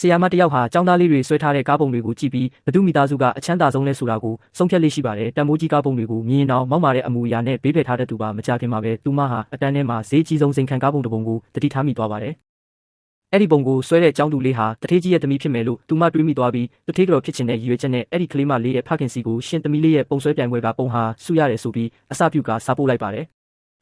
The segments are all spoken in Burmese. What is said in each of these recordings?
ဆီယာမတယောက်ဟာကျောင်းသားလေးတွေဆွဲထားတဲ့ကားပုံတွေကိုကြည့်ပြီးဘသူမိသားစုကအချမ်းသာဆုံးလဲဆိုတာကိုဆုံးဖြတ်လေးရှိပါတယ်တန်မိုးကြီးကားပုံတွေကိုမြင်ရင်တော့မောက်မာတဲ့အမူအရာနဲ့ဘေးဖယ်ထားတဲ့သူပါမကြခင်မှာပဲသူမဟာအတန်းထဲမှာဈေးကြီးဆုံးစိန်ခံကားပုံတစ်ပုံကိုတတိထားမိသွားပါတယ်အဲ့ဒီပုံကိုဆွဲတဲ့ကျောင်းသူလေးဟာတထေးကြီးရဲ့သမီးဖြစ်မယ်လို့သူမတွေးမိသွားပြီးတထေးကတော့ဖြစ်ချင်တဲ့ရည်ရွယ်ချက်နဲ့အဲ့ဒီကလေးမလေးရဲ့ဖခင်စီကိုရှင်သမီးလေးရဲ့ပုံဆွဲပြိုင်ပွဲကပုံဟာစုရတယ်ဆိုပြီးအစပြုကစားပို့လိုက်ပါတယ်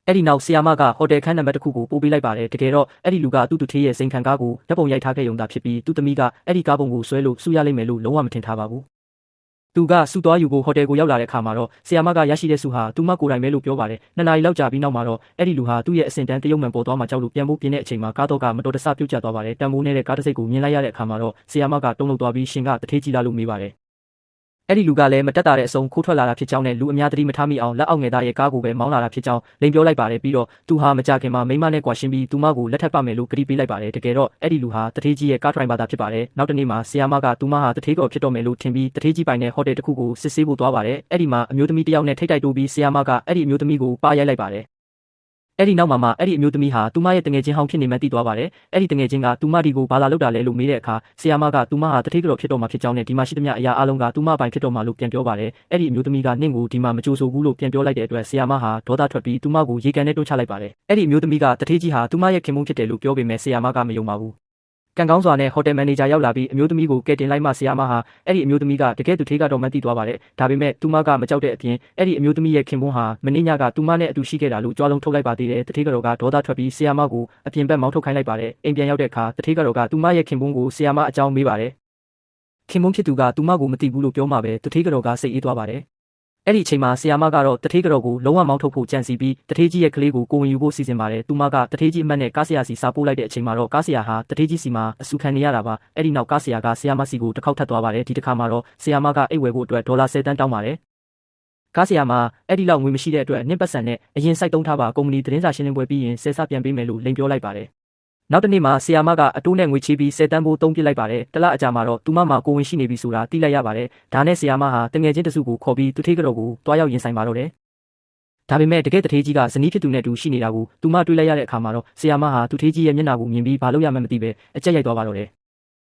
အဲ့ဒီနောက်ဆီယာမကဟိုတယ်ခန်းနံပါတ်တစ်ခုကိုပို့ပေးလိုက်ပါတယ်တကယ်တော့အဲ့ဒီလူကသူ့တထေးရဲ့စိန်ခံကားကိုဓာတ်ပုံရိုက်ထားခဲ့ရုံသာဖြစ်ပြီးသူ့သမီးကအဲ့ဒီကားပုံကိုဆွဲလို့စုရလိမ့်မယ်လို့လုံးဝမထင်ထားပါဘူးသူကစုသွားယူကိုဟိုတယ်ကိုရောက်လာတဲ့အခါမှာတော့ဆီယာမကရရှိတဲ့စုဟာသူမကိုယ်တိုင်ပဲလို့ပြောပါတယ်2 နာရီလောက်ကြာပြီးနောက်မှာတော့အဲ့ဒီလူဟာသူ့ရဲ့အစင်တန်းတရုတ်မှန်ပေါ်သွားမှကြောက်လို့ပြန်ဖို့ပြင်းတဲ့အချိန်မှာကားတော့ကမတော်တဆပြုတ်ကျသွားပါတယ်တန်မိုးနဲ့တဲ့ကားတစ်စိတ်ကိုမြင်လိုက်ရတဲ့အခါမှာတော့ဆီယာမကတုံ့လုံသွားပြီးရှင်ကတထေးကြီးလားလို့မေးပါတယ်အဲ့ဒီလူကလည်းမတက်တာတဲ့အစုံခိုးထွက်လာတာဖြစ်ကြောင်းနဲ့လူအများသတိမထားမိအောင်လက်အောက်ငယ်သားရဲ့ကားကိုပဲမောင်းလာတာဖြစ်ကြောင်းလိန်ပြောလိုက်ပါတယ်ပြီးတော့သူဟာမကြခင်မှာမိမနဲ့ကွာရှင်းပြီးသူမကိုလက်ထပ်ပါမယ်လို့ကတိပေးလိုက်ပါတယ်တကယ်တော့အဲ့ဒီလူဟာတထေးကြီးရဲ့ကားဒရိုင်ဘာသာဖြစ်ပါတယ်နောက်တနေ့မှာဆီယာမကသူမဟာတထေးကောဖြစ်တော့မယ်လို့ထင်ပြီးတထေးကြီးပိုင်တဲ့ဟိုတယ်တစ်ခုကိုစစ်ဆေးဖို့သွားပါတယ်အဲ့ဒီမှာအမျိုးသမီးတစ်ယောက်နဲ့ထိတ်တိုက်တိုးပြီးဆီယာမကအဲ့ဒီအမျိုးသမီးကိုပါရိုက်လိုက်ပါတယ်အဲ့ဒီနောက်မှာအဲ့ဒီအမျိုးသမီးဟာသူမရဲ့တငယ်ချင်းဟောင်းဖြစ်နေမှသိသွားပါတယ်အဲ့ဒီတငယ်ချင်းကသူမဒီကိုဘာလာလောက်တာလဲလို့မေးတဲ့အခါဆီယာမကသူမဟာတထေးကြော်ဖြစ်တော့မှဖြစ်ကြောင်းနဲ့ဒီမှာရှိသမျှအရာအလုံးကသူမပိုင်ဖြစ်တော့မှလို့ပြန်ပြောပါတယ်အဲ့ဒီအမျိုးသမီးကနင့်ကိုဒီမှာမကြိုဆိုဘူးလို့ပြန်ပြောလိုက်တဲ့အတွက်ဆီယာမဟာဒေါသထွက်ပြီးသူမကိုရေကန်နဲ့တွန်းချလိုက်ပါတယ်အဲ့ဒီအမျိုးသမီးကတထေးကြီးဟာသူမရဲ့ခင်မုန်းဖြစ်တယ်လို့ပြောပေမဲ့ဆီယာမကမယုံပါဘူးကံကောင်းစွာနဲ့ဟိုတယ်မန်နေဂျာရောက်လာပြီးအမျိုးသမီးကိုကယ်တင်လိုက်မှဆီယာမဟာအဲ့ဒီအမျိုးသမီးကတကယ်သူထေးကတော့မသိသွားပါတယ်ဒါပေမဲ့သူမကမကြောက်တဲ့အပြင်အဲ့ဒီအမျိုးသမီးရဲ့ခင်ပွန်းဟာမင်းညကသူမနဲ့အတူရှိခဲ့တာလို့ကြွားလုံးထုတ်လိုက်ပါသေးတယ်တထေးကတော့ကဒေါသထွက်ပြီးဆီယာမကိုအပြင်ဘက်မောင်းထုတ်ခိုင်းလိုက်ပါတယ်အိမ်ပြန်ရောက်တဲ့အခါတထေးကတော့ကသူမရဲ့ခင်ပွန်းကိုဆီယာမအကြောင်းမေးပါတယ်ခင်ပွန်းဖြစ်သူကသူမကိုမသိဘူးလို့ပြောမှပဲတထေးကတော့ကစိတ်အေးသွားပါတယ်အဲ့ဒီအချိန်မှာဆီယာမကတော့တထေးကြော်ကိုလုံးဝမောင်းထုတ်ဖို့ကြံစီပြီးတထေးကြီးရဲ့ကလေးကိုကိုဝင်ယူဖို့စီစဉ်ပါတယ်။သူမကတထေးကြီးအမတ်နဲ့ကားဆရာစီစာပို့လိုက်တဲ့အချိန်မှာတော့ကားဆရာဟာတထေးကြီးစီမှာအဆူခံနေရတာပါ။အဲ့ဒီနောက်ကားဆရာကဆီယာမစီကိုတစ်ခေါက်ထပ်သွားပါတယ်။ဒီတစ်ခါမှာတော့ဆီယာမကအိတ်ဝယ်ဖို့အတွက်ဒေါ်လာ10 သန်းတောင်းပါတယ်။ကားဆရာမှာအဲ့ဒီလောက်ငွေမရှိတဲ့အတွက်နှင်းပတ်စံနဲ့အရင်စိုက်တုံးထားပါကုမ္ပဏီသတင်းစာရှင်းလင်းပွဲပြီးရင်10 ဆပြန်ပေးမယ်လို့လိန်ပြောလိုက်ပါတယ်။နောက်တနေ့မှာဆီယာမကအတိုးနဲ့ငွေချေးပြီး10 တန်းဖိုးသုံးပစ်လိုက်ပါတယ်။တလအကြာမှာတော့သူမမှာကိုဝင်ရှိနေပြီဆိုတာသိလိုက်ရပါတယ်။ဒါနဲ့ဆီယာမဟာတငယ်ချင်းတစုကိုခေါ်ပြီးသူထေးကြော်ကိုတွားရောက်ရင်ဆိုင်ပါတော့တယ်။ဒါပေမဲ့တကယ်တထေးကြီးကဇနီးဖြစ်သူနဲ့တူရှိနေတာကိုသူမတွေးလိုက်ရတဲ့အခါမှာတော့ဆီယာမဟာသူထေးကြီးရဲ့မျက်နှာကိုမြင်ပြီးဘာလို့ရမှန်းမသိပဲအကြက်ရိုက်သွားပါတော့တယ်။